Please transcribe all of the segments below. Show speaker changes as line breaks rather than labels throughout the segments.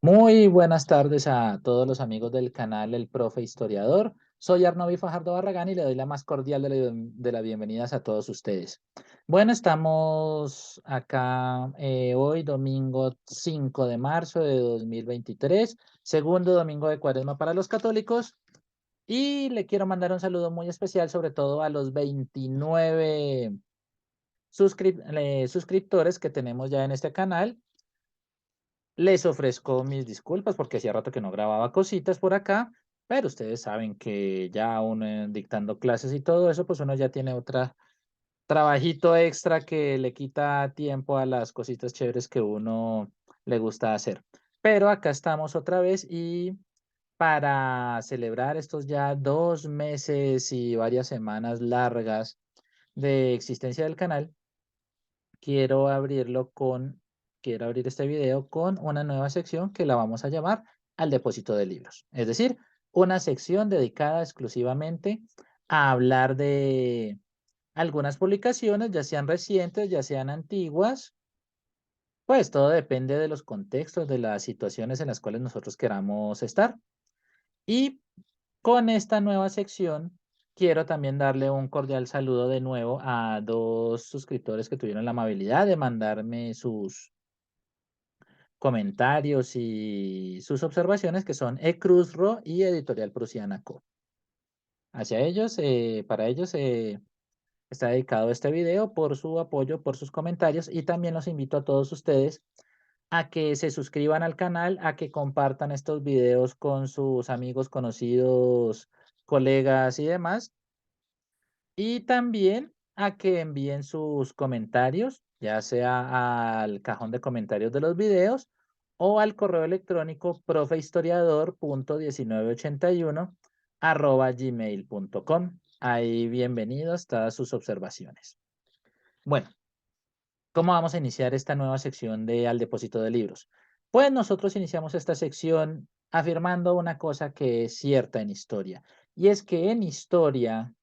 Muy buenas tardes a todos los amigos del canal El Profe Historiador. Soy Arnovi Fajardo Barragán y le doy la más cordial de las bienvenidas a todos ustedes. Bueno, estamos acá hoy, domingo 5 de marzo de 2023, segundo domingo de Cuaresma para los católicos. Y le quiero mandar un saludo muy especial, sobre todo a los 29 suscriptores que tenemos ya en este canal. Les ofrezco mis disculpas porque hacía rato que no grababa cositas por acá, pero ustedes saben que ya uno dictando clases y todo eso, pues uno ya tiene otra trabajito extra que le quita tiempo a las cositas chéveres que uno le gusta hacer. Pero acá estamos otra vez y para celebrar estos ya 2 meses y varias semanas largas de existencia del canal, quiero abrirlo con, quiero abrir este video con una nueva sección que la vamos a llamar al depósito de libros. Es decir, una sección dedicada exclusivamente a hablar de algunas publicaciones, ya sean recientes, ya sean antiguas, pues todo depende de los contextos, de las situaciones en las cuales nosotros queramos estar. Y con esta nueva sección, quiero también darle un cordial saludo de nuevo a dos suscriptores que tuvieron la amabilidad de mandarme sus comentarios y sus observaciones, que son Ecruzro y Editorial Prusiana Co. Hacia ellos, para ellos está dedicado este video por su apoyo, por sus comentarios y también los invito a todos ustedes a que se suscriban al canal, a que compartan estos videos con sus amigos, conocidos, colegas y demás. Y también a que envíen sus comentarios, ya sea al cajón de comentarios de los videos o al correo electrónico profehistoriador.1981@gmail.com. Ahí bienvenidos todas sus observaciones. Bueno, ¿cómo vamos a iniciar esta nueva sección de Al Depósito de Libros? Pues nosotros iniciamos esta sección afirmando una cosa que es cierta en historia, y es que en historia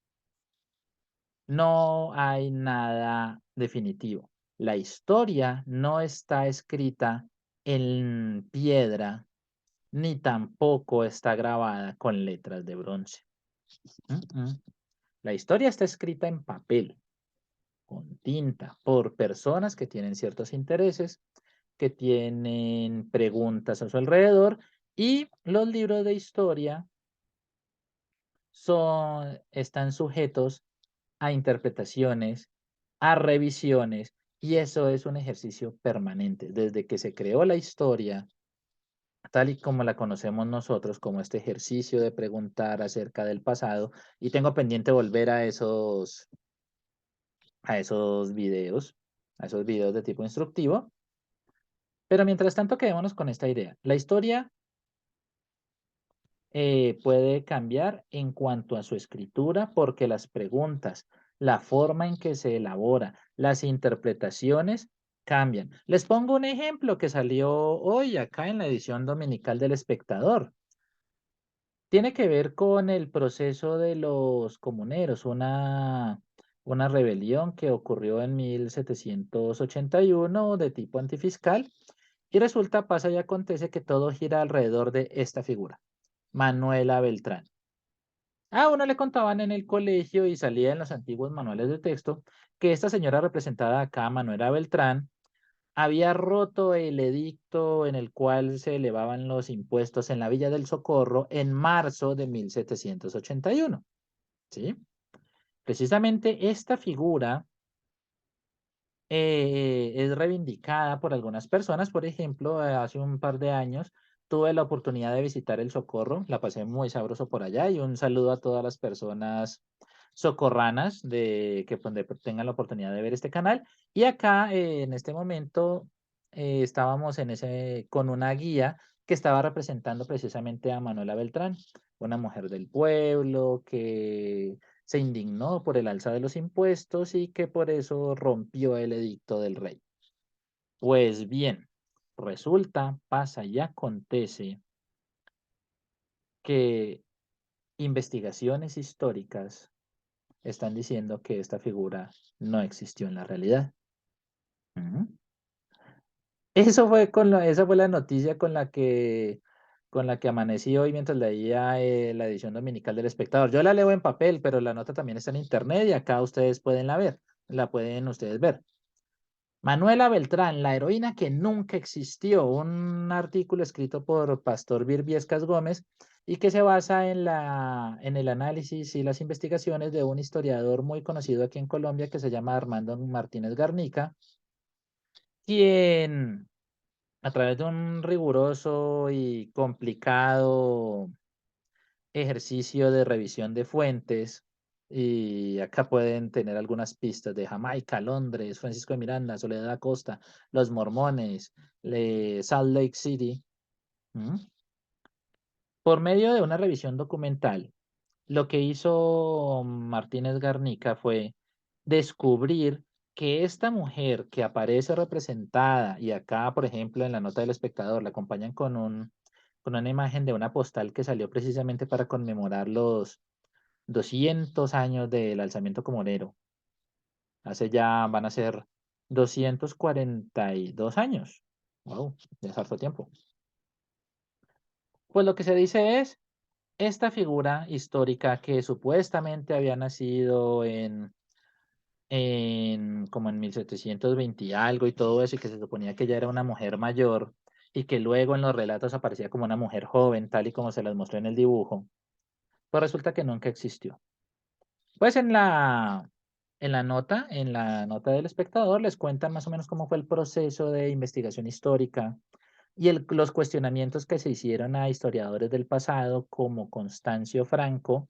no hay nada definitivo. La historia no está escrita en piedra, ni tampoco está grabada con letras de bronce. Mm, mm. La historia está escrita en papel, con tinta, por personas que tienen ciertos intereses, que tienen preguntas a su alrededor, y los libros de historia están sujetos a interpretaciones, a revisiones, y eso es un ejercicio permanente. Desde que se creó la historia, tal y como la conocemos nosotros, como este ejercicio de preguntar acerca del pasado, y tengo pendiente volver a esos videos de tipo instructivo, pero mientras tanto quedémonos con esta idea. La historia puede cambiar en cuanto a su escritura porque las preguntas, la forma en que se elabora, las interpretaciones cambian. Les pongo un ejemplo que salió hoy acá en la edición dominical del Espectador. Tiene que ver con el proceso de los comuneros, una rebelión que ocurrió en 1781 de tipo antifiscal, y resulta, pasa y acontece que todo gira alrededor de esta figura, Manuela Beltrán. A uno le contaban en el colegio y salía en los antiguos manuales de texto que esta señora representada acá, Manuela Beltrán, había roto el edicto en el cual se elevaban los impuestos en la Villa del Socorro en marzo de 1781. ¿Sí? Precisamente esta figura es reivindicada por algunas personas. Por ejemplo, hace un par de años tuve la oportunidad de visitar el Socorro, la pasé muy sabroso por allá, y un saludo a todas las personas socorranas de que pues, tengan la oportunidad de ver este canal. Y acá en este momento estábamos con una guía que estaba representando precisamente a Manuela Beltrán, una mujer del pueblo que se indignó por el alza de los impuestos y que por eso rompió el edicto del rey. Pues bien, resulta, pasa y acontece que investigaciones históricas están diciendo que esta figura no existió en la realidad. Ujú. Esa fue la noticia con la que amanecí hoy mientras leía la edición dominical del Espectador. Yo la leo en papel, pero la nota también está en internet y acá ustedes pueden la pueden ustedes ver. Manuela Beltrán, la heroína que nunca existió, un artículo escrito por Pastor Virbiescas Gómez y que se basa en el análisis y las investigaciones de un historiador muy conocido aquí en Colombia que se llama Armando Martínez Garnica, quien a través de un riguroso y complicado ejercicio de revisión de fuentes, y acá pueden tener algunas pistas de Jamaica, Londres, Francisco de Miranda, Soledad Acosta, los Mormones, Salt Lake City. ¿M? Por medio de una revisión documental, lo que hizo Martínez Garnica fue descubrir que esta mujer que aparece representada, y acá, por ejemplo, en la nota del espectador, la acompañan con una imagen de una postal que salió precisamente para conmemorar los 200 años del alzamiento comorero. Hace ya van a ser 242 años. Wow, ya es harto tiempo. Pues lo que se dice es, esta figura histórica que supuestamente había nacido como en 1720 y algo y todo eso, y que se suponía que ella era una mujer mayor, y que luego en los relatos aparecía como una mujer joven, tal y como se las mostró en el dibujo, pues resulta que nunca existió. Pues en la nota del espectador les cuentan más o menos cómo fue el proceso de investigación histórica y los cuestionamientos que se hicieron a historiadores del pasado como Constancio Franco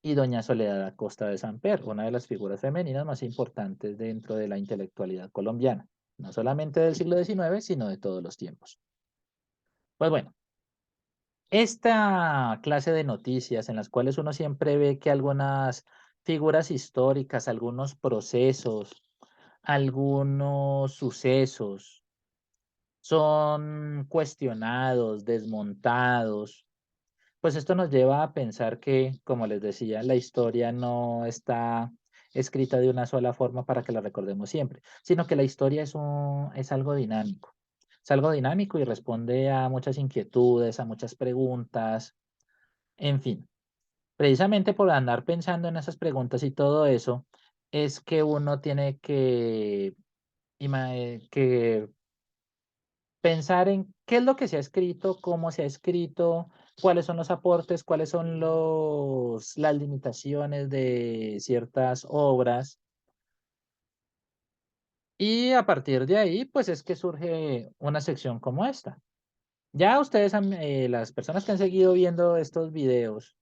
y doña Soledad Acosta de Samper, una de las figuras femeninas más importantes dentro de la intelectualidad colombiana, no solamente del siglo XIX, sino de todos los tiempos. Pues bueno, esta clase de noticias en las cuales uno siempre ve que algunas figuras históricas, algunos procesos, algunos sucesos son cuestionados, desmontados, pues esto nos lleva a pensar que, como les decía, la historia no está escrita de una sola forma para que la recordemos siempre, sino que la historia es algo dinámico. Es algo dinámico y responde a muchas inquietudes, a muchas preguntas, en fin. Precisamente por andar pensando en esas preguntas y todo eso, es que uno tiene que pensar en qué es lo que se ha escrito, cómo se ha escrito, cuáles son los aportes, cuáles son las limitaciones de ciertas obras. Y a partir de ahí, pues es que surge una sección como esta. Ya ustedes, las personas que han seguido viendo estos videos,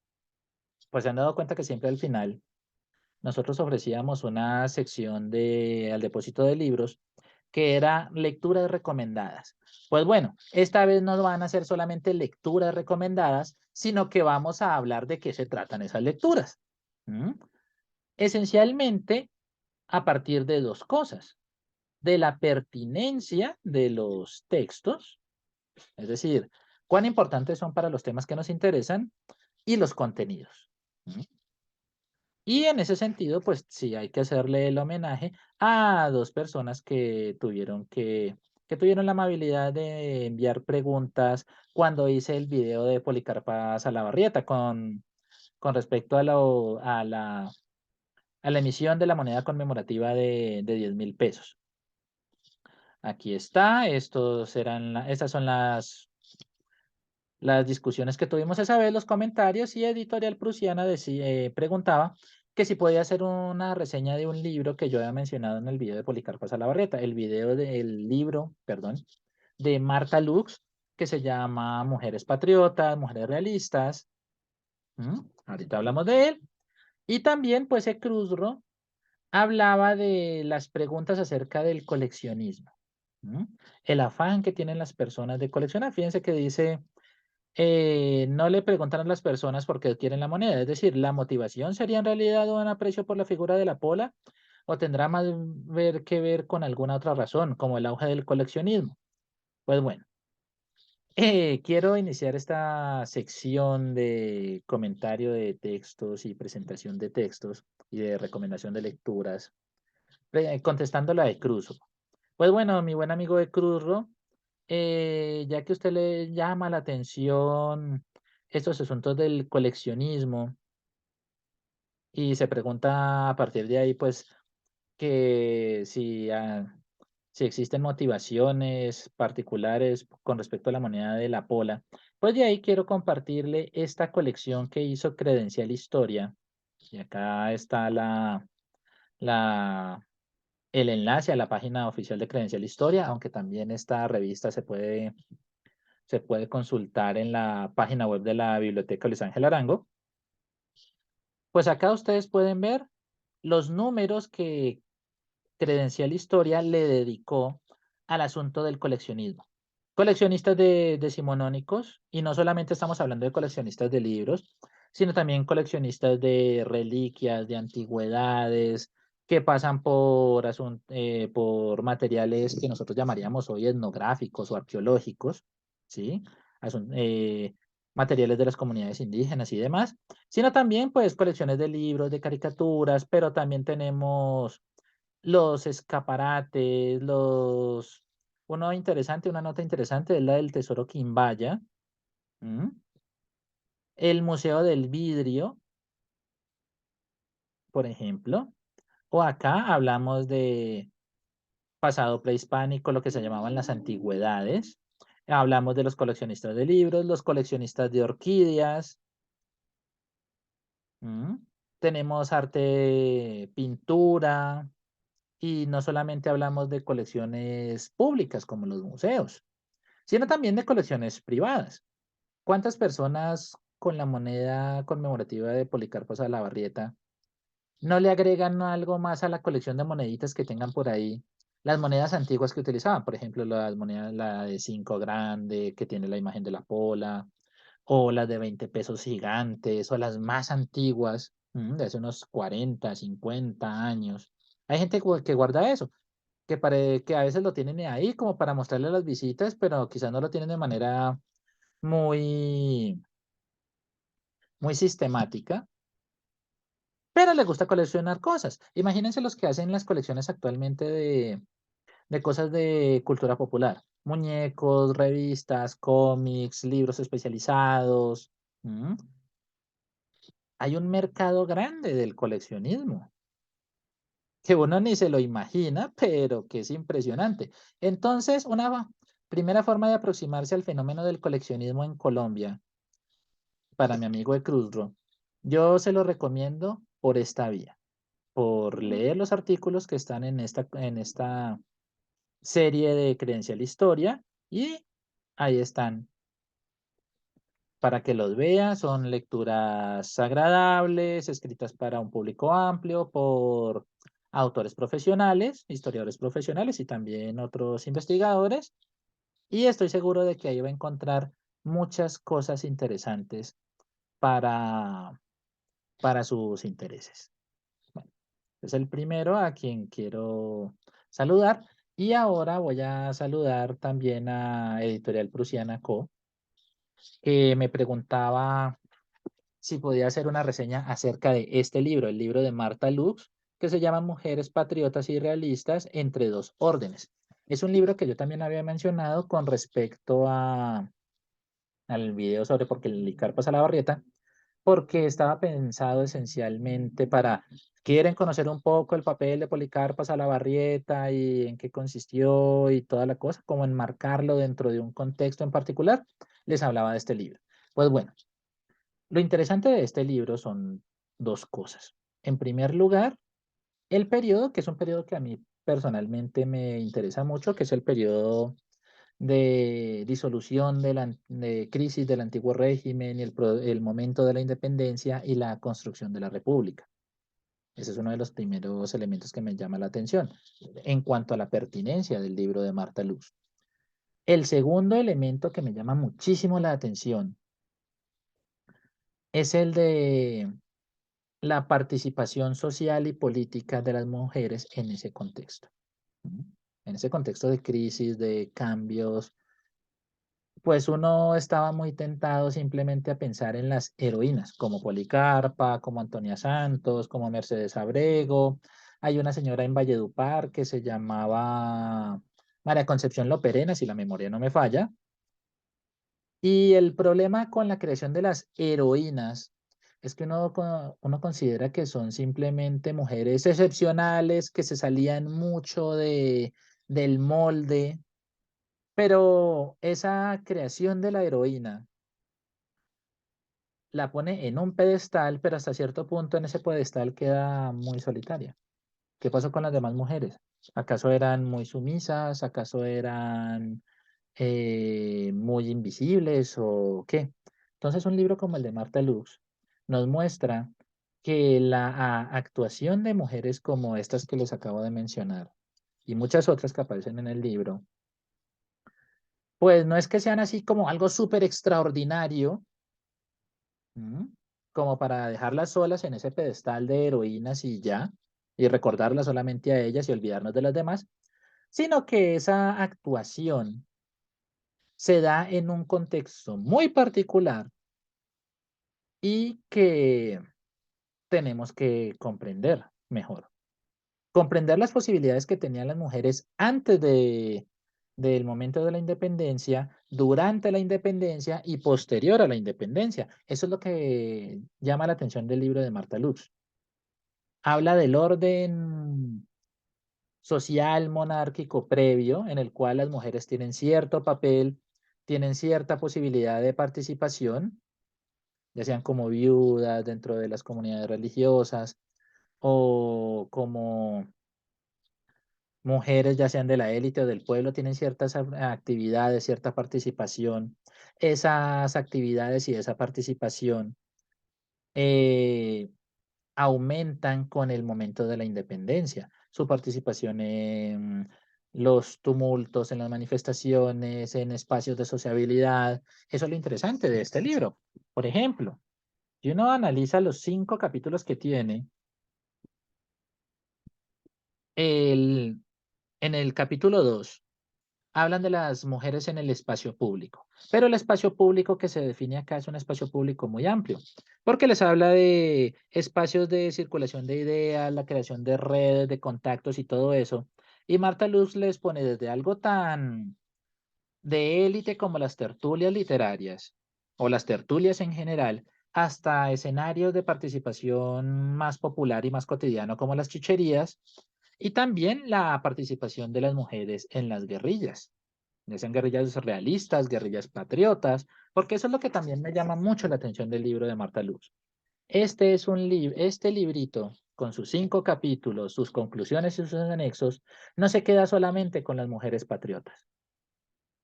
pues se han dado cuenta que siempre al final nosotros ofrecíamos una sección al depósito de libros que era lecturas recomendadas. Pues bueno, esta vez no van a ser solamente lecturas recomendadas, sino que vamos a hablar de qué se tratan esas lecturas. ¿Mm? Esencialmente, a partir de dos cosas, de la pertinencia de los textos, es decir, cuán importantes son para los temas que nos interesan, y los contenidos. ¿Mm? Y en ese sentido, pues sí hay que hacerle el homenaje a dos personas que tuvieron la amabilidad de enviar preguntas cuando hice el video de Policarpa Salabarrieta con respecto a la emisión de la moneda conmemorativa de 10.000 pesos. Aquí está, estas son las discusiones que tuvimos esa vez, los comentarios, y Editorial Prusiana preguntaba que si podía hacer una reseña de un libro que yo había mencionado en el video de Policarpa Salabarrieta, el libro, perdón, de Marta Lux, que se llama Mujeres Patriotas, Mujeres Realistas. Ahorita hablamos de él. Y también, pues, Cruzro hablaba de las preguntas acerca del coleccionismo. ¿Mm? El afán que tienen las personas de coleccionar. Fíjense que dice no le preguntan a las personas por qué quieren la moneda. Es decir, ¿la motivación sería en realidad un aprecio por la figura de la pola o tendrá más que ver con alguna otra razón, como el auge del coleccionismo? Pues bueno, quiero iniciar esta sección de comentario de textos y presentación de textos y de recomendación de lecturas, contestando la de Cruz. Pues bueno, mi buen amigo de Cruzro Ya que a usted le llama la atención estos asuntos del coleccionismo y se pregunta a partir de ahí, pues, que si existen motivaciones particulares con respecto a la moneda de la pola, pues de ahí quiero compartirle esta colección que hizo Credencial Historia. Y acá está la, el enlace a la página oficial de Credencial Historia, aunque también esta revista se puede consultar en la página web de la Biblioteca Luis Ángel Arango. Pues acá ustedes pueden ver los números que Credencial Historia le dedicó al asunto del coleccionismo. Coleccionistas de decimonónicos, y no solamente estamos hablando de coleccionistas de libros, sino también coleccionistas de reliquias, de antigüedades, que pasan por materiales que nosotros llamaríamos hoy etnográficos o arqueológicos, ¿sí? Asun- eh, Materiales de las comunidades indígenas y demás, sino también pues colecciones de libros, de caricaturas, pero también tenemos los escaparates, una nota interesante es la del Tesoro Quimbaya, ¿m? El Museo del Vidrio, por ejemplo, o acá hablamos de pasado prehispánico, lo que se llamaban las antigüedades. Hablamos de los coleccionistas de libros, los coleccionistas de orquídeas, ¿m? Tenemos arte, pintura, y no solamente hablamos de colecciones públicas como los museos, sino también de colecciones privadas. ¿Cuántas personas con la moneda conmemorativa de Policarpo Salabarrieta no le agregan algo más a la colección de moneditas que tengan por ahí? Las monedas antiguas que utilizaban, por ejemplo, las monedas, la de 5 grande, que tiene la imagen de la pola, o las de 20 pesos gigantes, o las más antiguas, de hace unos 40, 50 años. Hay gente que guarda eso, que a veces lo tienen ahí como para mostrarle a las visitas, pero quizás no lo tienen de manera muy, muy sistemática, pero les gusta coleccionar cosas. Imagínense los que hacen las colecciones actualmente de cosas de cultura popular, muñecos, revistas, cómics, libros especializados. ¿M? Hay un mercado grande del coleccionismo que uno ni se lo imagina, pero que es impresionante. Entonces, primera forma de aproximarse al fenómeno del coleccionismo en Colombia, para mi amigo de Cruzro, yo se lo recomiendo por esta vía, por leer los artículos que están en esta serie de Credencial Historia y ahí están para que los vea. Son lecturas agradables, escritas para un público amplio por autores profesionales, historiadores profesionales y también otros investigadores. Y estoy seguro de que ahí va a encontrar muchas cosas interesantes para, para sus intereses. Bueno, es el primero a quien quiero saludar. Y ahora voy a saludar también a Editorial Prusiana Co., que me preguntaba si podía hacer una reseña acerca de este libro, el libro de Marta Lux, que se llama Mujeres Patriotas y Realistas entre dos órdenes. Es un libro que yo también había mencionado con respecto al video sobre por qué el Licar pasa la barrieta, porque estaba pensado esencialmente para, quieren conocer un poco el papel de Policarpo Salabarrieta y en qué consistió y toda la cosa, como enmarcarlo dentro de un contexto en particular, les hablaba de este libro. Pues bueno, lo interesante de este libro son dos cosas. En primer lugar, el periodo, que es un periodo que a mí personalmente me interesa mucho, que es el periodo de disolución de crisis del antiguo régimen y el momento de la independencia y la construcción de la república. Ese es uno de los primeros elementos que me llama la atención en cuanto a la pertinencia del libro de Marta Luz. El segundo elemento que me llama muchísimo la atención es el de la participación social y política de las mujeres en ese contexto. ¿M? En ese contexto de crisis, de cambios, pues uno estaba muy tentado simplemente a pensar en las heroínas, como Policarpa, como Antonia Santos, como Mercedes Abrego. Hay una señora en Valledupar que se llamaba María Concepción Loperena, si la memoria no me falla. Y el problema con la creación de las heroínas es que uno considera que son simplemente mujeres excepcionales, que se salían mucho del molde, pero esa creación de la heroína la pone en un pedestal, pero hasta cierto punto en ese pedestal queda muy solitaria. ¿Qué pasó con las demás mujeres? ¿Acaso eran muy sumisas? ¿Acaso eran muy invisibles o qué? Entonces, un libro como el de Marta Lux nos muestra que la actuación de mujeres como estas que les acabo de mencionar y muchas otras que aparecen en el libro, pues no es que sean así como algo súper extraordinario, ¿m? Como para dejarlas solas en ese pedestal de heroínas y ya, y recordarlas solamente a ellas y olvidarnos de las demás, sino que esa actuación se da en un contexto muy particular y que tenemos que comprender mejor. Comprender las posibilidades que tenían las mujeres antes del momento de la independencia, durante la independencia y posterior a la independencia. Eso es lo que llama la atención del libro de Marta Lutz. Habla del orden social monárquico previo en el cual las mujeres tienen cierto papel, tienen cierta posibilidad de participación, ya sean como viudas dentro de las comunidades religiosas o como mujeres, ya sean de la élite o del pueblo, tienen ciertas actividades, cierta participación. Esas actividades y esa participación eh, aumentan con el momento de la independencia. Su participación en los tumultos, en las manifestaciones, en espacios de sociabilidad. Eso es lo interesante de este libro. Por ejemplo, si uno analiza los 5 capítulos que tiene, el, en el capítulo 2 hablan de las mujeres en el espacio público, pero el espacio público que se define acá es un espacio público muy amplio, porque les habla de espacios de circulación de ideas, la creación de redes, de contactos y todo eso. Y Marta Luz les pone desde algo tan de élite como las tertulias literarias o las tertulias en general, hasta escenarios de participación más popular y más cotidiano como las chicherías, y también la participación de las mujeres en las guerrillas, ya sean guerrillas realistas, guerrillas patriotas, porque eso es lo que también me llama mucho la atención del libro de Marta Luz. Este es un libro, este librito, con sus 5 capítulos, sus conclusiones y sus anexos, no se queda solamente con las mujeres patriotas.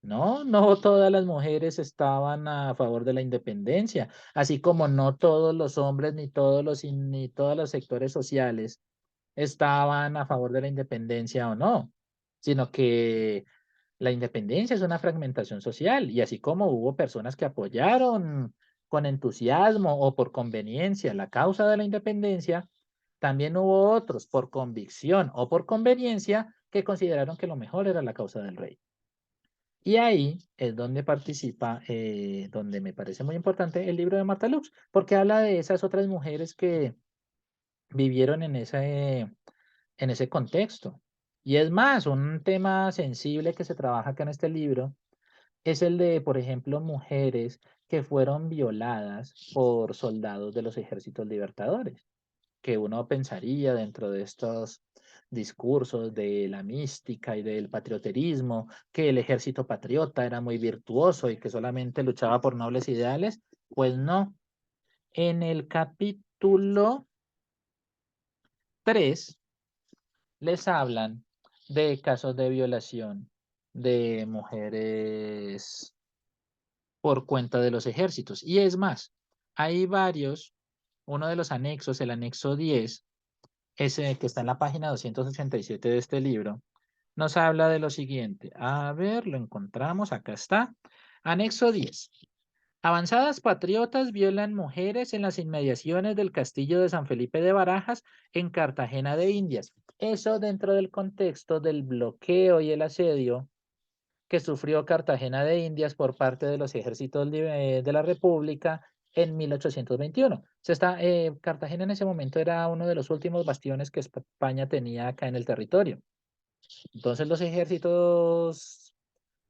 No, no todas las mujeres estaban a favor de la independencia, así como no todos los hombres ni todos los sectores sociales estaban a favor de la independencia o no, sino que la independencia es una fragmentación social y así como hubo personas que apoyaron con entusiasmo o por conveniencia la causa de la independencia, también hubo otros por convicción o por conveniencia que consideraron que lo mejor era la causa del rey. Y ahí es donde participa, donde me parece muy importante el libro de Marta Lux, porque habla de esas otras mujeres que vivieron en ese contexto. Y es más, un tema sensible que se trabaja acá en este libro es el de, por ejemplo, mujeres que fueron violadas por soldados de los ejércitos libertadores, que uno pensaría dentro de estos discursos de la mística y del patrioterismo, que el ejército patriota era muy virtuoso y que solamente luchaba por nobles ideales, pues no. En el capítulo 3 les hablan de casos de violación de mujeres por cuenta de los ejércitos. Y es más, hay varios, uno de los anexos, el anexo 10, ese que está en la página 287 de este libro, nos habla de lo siguiente. A ver, lo encontramos, acá está. Anexo 10. Avanzadas patriotas violan mujeres en las inmediaciones del castillo de San Felipe de Barajas en Cartagena de Indias. Eso dentro del contexto del bloqueo y el asedio que sufrió Cartagena de Indias por parte de los ejércitos de la República en 1821. Cartagena en ese momento era uno de los últimos bastiones que España tenía acá en el territorio. Entonces los ejércitos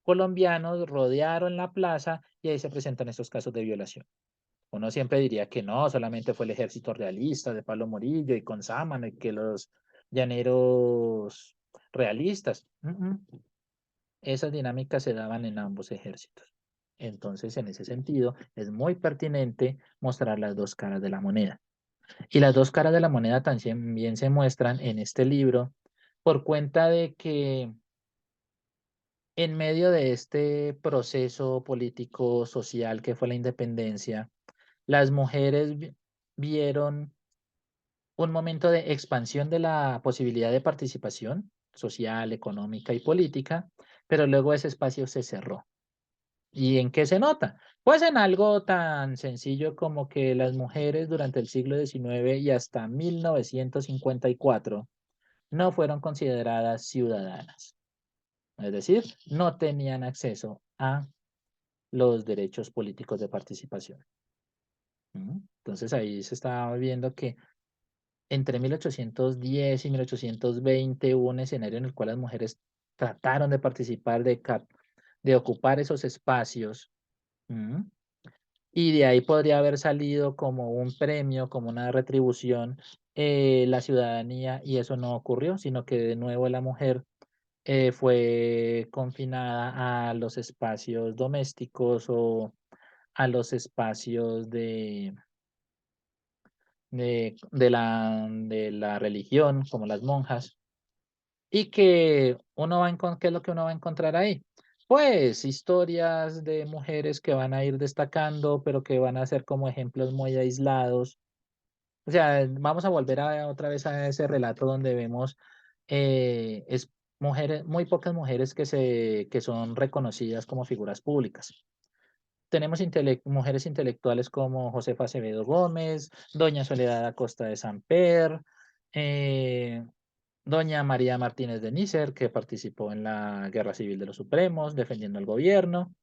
colombianos rodearon la plaza y ahí se presentan estos casos de violación. Uno siempre diría que no, solamente fue el ejército realista de Pablo Morillo y con Sámano y que los llaneros realistas. Esas dinámicas se daban en ambos ejércitos. Entonces, en ese sentido, es muy pertinente mostrar las dos caras de la moneda. Y las dos caras de la moneda también se muestran en este libro por cuenta de que en medio de este proceso político social que fue la independencia, las mujeres vieron un momento de expansión de la posibilidad de participación social, económica y política, pero luego ese espacio se cerró. ¿Y en qué se nota? Pues en algo tan sencillo como que las mujeres durante el siglo XIX y hasta 1954 no fueron consideradas ciudadanas, es decir, no tenían acceso a los derechos políticos de participación. Entonces ahí se estaba viendo que entre 1810 y 1820 hubo un escenario en el cual las mujeres trataron de participar, de ocupar esos espacios. ¿Mm? Y de ahí podría haber salido como un premio, como una retribución, la ciudadanía, y eso no ocurrió, sino que de nuevo la mujer fue confinada a los espacios domésticos o a los espacios de la religión, como las monjas, y que uno va a ¿qué es lo que uno va a encontrar ahí? Pues historias de mujeres que van a ir destacando, pero que van a ser como ejemplos muy aislados. O sea, vamos a volver otra vez a ese relato donde vemos es mujeres, muy pocas mujeres que son reconocidas como figuras públicas. Tenemos mujeres intelectuales como Josefa Acevedo Gómez, doña Soledad Acosta de Samper, eh, doña María Martínez de Nícer, que participó en la Guerra Civil de los Supremos, defendiendo al gobierno.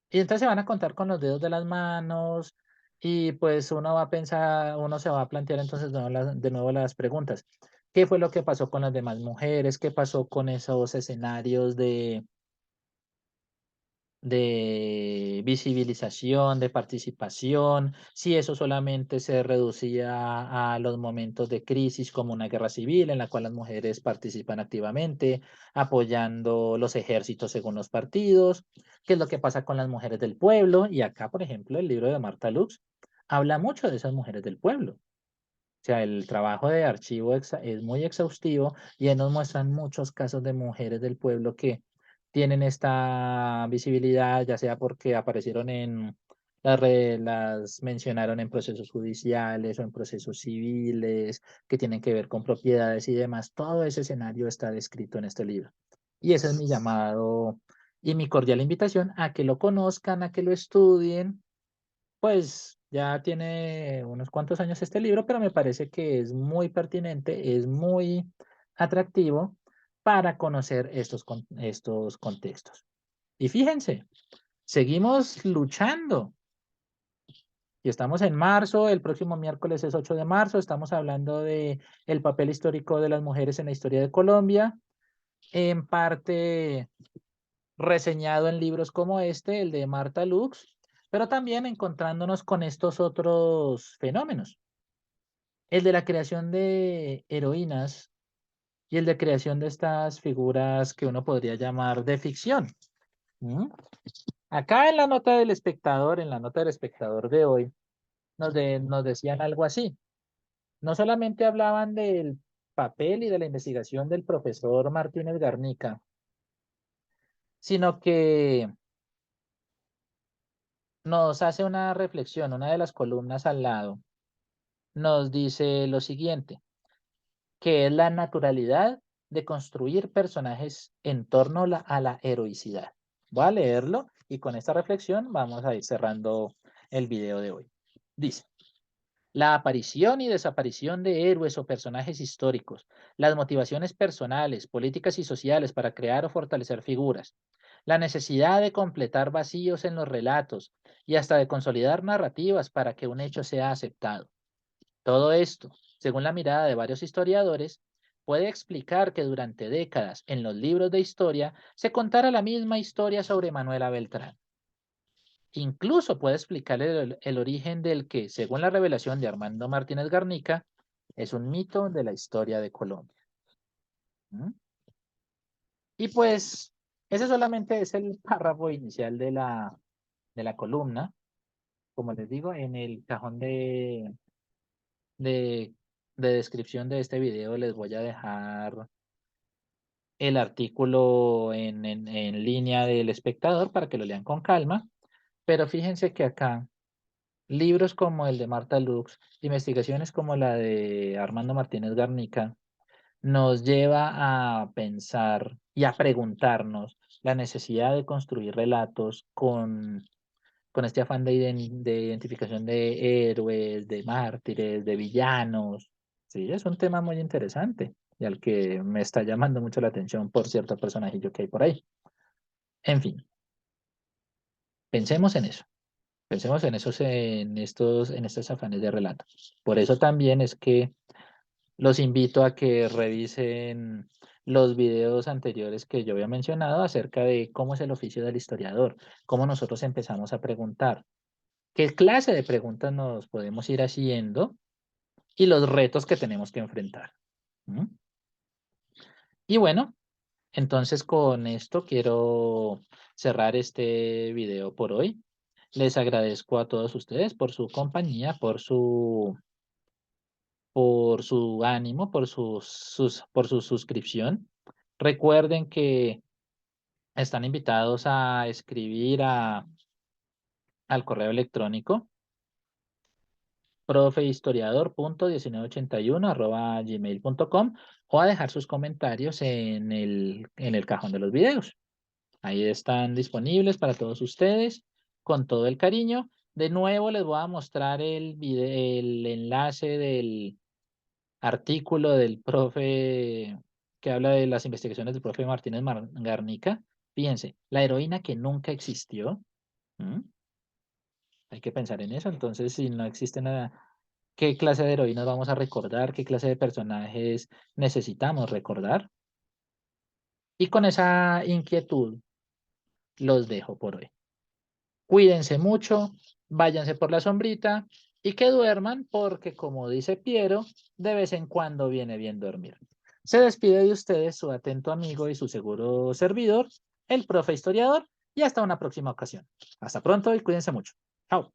Y entonces se van a contar con los dedos de las manos y pues uno va a pensar, uno se va a plantear entonces de nuevo las preguntas. ¿Qué fue lo que pasó con las demás mujeres? ¿Qué pasó con esos escenarios de visibilización, de participación, si eso solamente se reducía a los momentos de crisis como una guerra civil en la cual las mujeres participan activamente, apoyando los ejércitos según los partidos, qué es lo que pasa con las mujeres del pueblo. Y acá, por ejemplo, el libro de Marta Lux habla mucho de esas mujeres del pueblo. O sea, el trabajo de archivo es muy exhaustivo y ahí nos muestran muchos casos de mujeres del pueblo que tienen esta visibilidad, ya sea porque aparecieron en las mencionaron en procesos judiciales o en procesos civiles que tienen que ver con propiedades y demás. Todo ese escenario está descrito en este libro. Y ese es mi llamado y mi cordial invitación a que lo conozcan, a que lo estudien. Pues ya tiene unos cuantos años este libro, pero me parece que es muy pertinente, es muy atractivo para conocer estos contextos. Y fíjense, seguimos luchando y estamos en marzo, el próximo miércoles es 8 de marzo, estamos hablando de el papel histórico de las mujeres en la historia de Colombia, en parte reseñado en libros como este, el de Marta Lux, pero también encontrándonos con estos otros fenómenos, el de la creación de heroínas y el de creación de estas figuras que uno podría llamar de ficción. ¿Mm? Acá en la nota del espectador, en la nota del espectador de hoy, nos decían algo así. No solamente hablaban del papel y de la investigación del profesor Martínez Garnica, sino que nos hace una reflexión, una de las columnas al lado, nos dice lo siguiente, que es la naturalidad de construir personajes en torno a la heroicidad. Voy a leerlo y con esta reflexión vamos a ir cerrando el video de hoy. Dice, la aparición y desaparición de héroes o personajes históricos, las motivaciones personales, políticas y sociales para crear o fortalecer figuras, la necesidad de completar vacíos en los relatos y hasta de consolidar narrativas para que un hecho sea aceptado. Todo esto, según la mirada de varios historiadores, Puede explicar que durante décadas en los libros de historia se contara la misma historia sobre Manuela Beltrán. Incluso puede explicar el origen del que, según la revelación de Armando Martínez Garnica, es un mito de la historia de Colombia. ¿Mm? Y pues ese solamente es el párrafo inicial de la columna. Como les digo, en el cajón de, de descripción de este video les voy a dejar el artículo en línea del espectador para que lo lean con calma. Pero fíjense que acá libros como el de Marta Lux, investigaciones como la de Armando Martínez Garnica, nos lleva a pensar y a preguntarnos la necesidad de construir relatos con este afán de identificación de héroes, de mártires, de villanos. Sí, es un tema muy interesante y al que me está llamando mucho la atención por cierto personajillo que hay por ahí. En fin, pensemos en eso. Pensemos en esos, en estos afanes de relato. Por eso también es que los invito a que revisen los videos anteriores que yo había mencionado acerca de cómo es el oficio del historiador, cómo nosotros empezamos a preguntar, qué clase de preguntas nos podemos ir haciendo y los retos que tenemos que enfrentar. ¿Mm? Y bueno, entonces con esto quiero cerrar este video por hoy. Les agradezco a todos ustedes por su compañía, por su ánimo, por su suscripción. Recuerden que están invitados a escribir al correo electrónico profehistoriador.1981@gmail.com o a dejar sus comentarios en el cajón de los videos. Ahí están disponibles para todos ustedes con todo el cariño. De nuevo les voy a mostrar el enlace del artículo del profe que habla de las investigaciones del profe Martínez Garnica. Fíjense, la heroína que nunca existió. ¿Mm? Hay que pensar en eso. Entonces, si no existe nada, ¿qué clase de heroínas vamos a recordar? ¿Qué clase de personajes necesitamos recordar? Y con esa inquietud los dejo por hoy. Cuídense mucho, váyanse por la sombrita y que duerman porque, como dice Piero, de vez en cuando viene bien dormir. Se despide de ustedes su atento amigo y su seguro servidor, el profe historiador, y hasta una próxima ocasión. Hasta pronto y cuídense mucho. Chao.